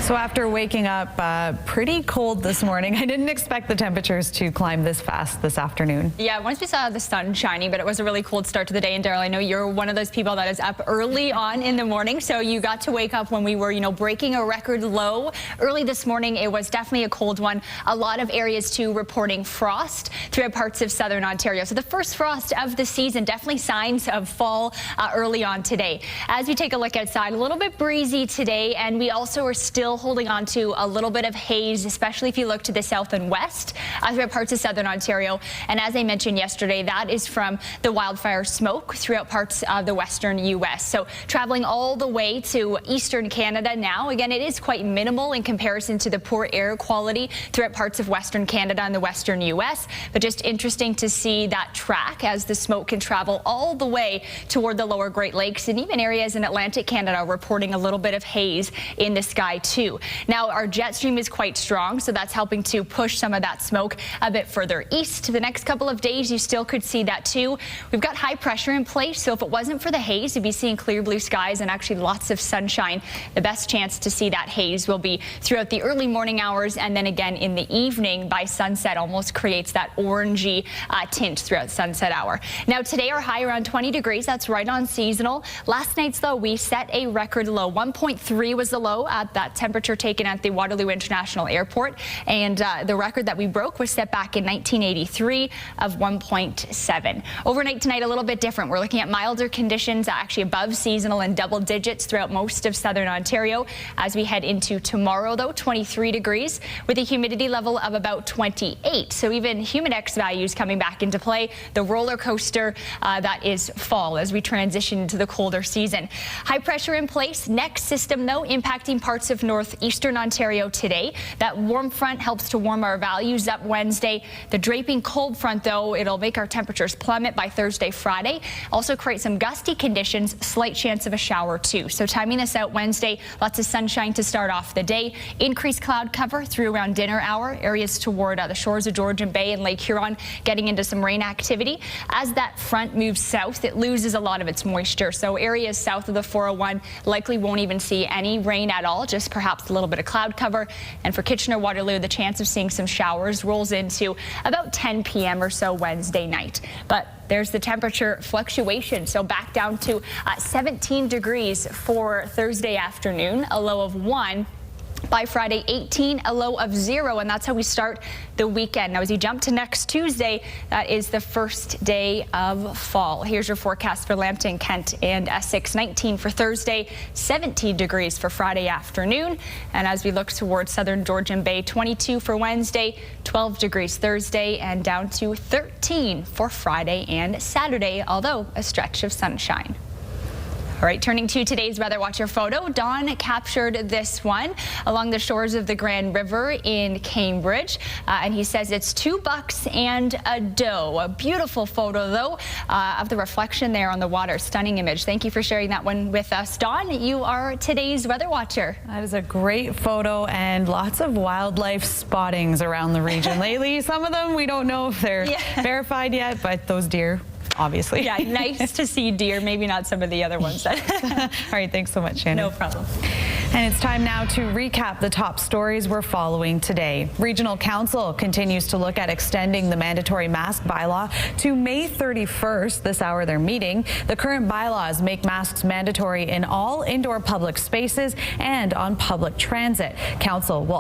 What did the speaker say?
So after waking up pretty cold this morning, I didn't expect the temperatures to climb this fast this afternoon. Yeah, once we saw the sun shining, but it was a really cold start to the day. And Daryl, I know you're one of those people that is up early on in the morning, so you got to wake up when we were, breaking a record low. Early this morning, it was definitely a cold one. A lot of areas, too, reporting frost throughout parts of southern Ontario. So the first frost of the season, definitely signs of fall early on today. As we take a look outside, a little bit breezy today, and we also are still holding on to a little bit of haze, especially if you look to the south and west throughout parts of southern Ontario. And as I mentioned yesterday, that is from the wildfire smoke throughout parts of the western U.S. So traveling all the way to eastern Canada now. Again, it is quite minimal in comparison to the poor air quality throughout parts of western Canada and the western U.S. But just interesting to see that track as the smoke can travel all the way toward the lower Great Lakes, and even areas in Atlantic Canada reporting a little bit of haze in the sky too. Now, our jet stream is quite strong, so that's helping to push some of that smoke a bit further east. The next couple of days, you still could see that too. We've got high pressure in place, so if it wasn't for the haze, you'd be seeing clear blue skies and actually lots of sunshine. The best chance to see that haze will be throughout the early morning hours, and then again in the evening by sunset. Almost creates that orangey tint throughout sunset hour. Now, today our high around 20 degrees. That's right on seasonal. Last night's, though, we set a record low. 1.3 was the low at that temperature taken at the Waterloo International Airport, and the record that we broke was set back in 1983 of 1.7. Overnight tonight, a little bit different. We're looking at milder conditions, actually above seasonal and double digits throughout most of southern Ontario. As we head into tomorrow, though, 23 degrees with a humidity level of about 28. So even humidex values coming back into play. The roller coaster that is fall as we transition into the colder season. High pressure in place. Next system, though, impacting parts of northeastern Ontario today. That warm front helps to warm our values up Wednesday. The draping cold front, though, it'll make our temperatures plummet by Thursday, Friday. Also create some gusty conditions, slight chance of a shower too. So timing this out Wednesday, lots of sunshine to start off the day. Increased cloud cover through around dinner hour. Areas toward the shores of Georgian Bay and Lake Huron getting into some rain activity. As that front moves south, it loses a lot of its moisture. So areas south of the 401 likely won't even see any rain at all, just perhaps a little bit of cloud cover. And for Kitchener-Waterloo, the chance of seeing some showers rolls into about 10 p.m. or so Wednesday night. But there's the temperature fluctuation. So back down to 17 degrees for Thursday afternoon, a low of 1. By Friday, 18, a low of 0, and that's how we start the weekend. Now, as you jump to next Tuesday, that is the first day of fall. Here's your forecast for Lambton, Kent, and Essex. 19 for Thursday, 17 degrees for Friday afternoon. And as we look towards southern Georgian Bay, 22 for Wednesday, 12 degrees Thursday, and down to 13 for Friday and Saturday, although a stretch of sunshine. All right, turning to today's Weather Watcher photo, Don captured this one along the shores of the Grand River in Cambridge, and he says it's 2 bucks and a doe. A beautiful photo, though, of the reflection there on the water. Stunning image. Thank you for sharing that one with us, Don. You are today's Weather Watcher. That is a great photo, and lots of wildlife spottings around the region lately. Some of them we don't know if they're verified yet, but those deer, obviously. Yeah, nice to see deer, maybe not some of the other ones. All right, thanks so much, Shannon. No problem. And it's time now to recap the top stories we're following today. Regional Council continues to look at extending the mandatory mask bylaw to May 31st. This hour they're meeting. The current bylaws make masks mandatory in all indoor public spaces and on public transit. Council will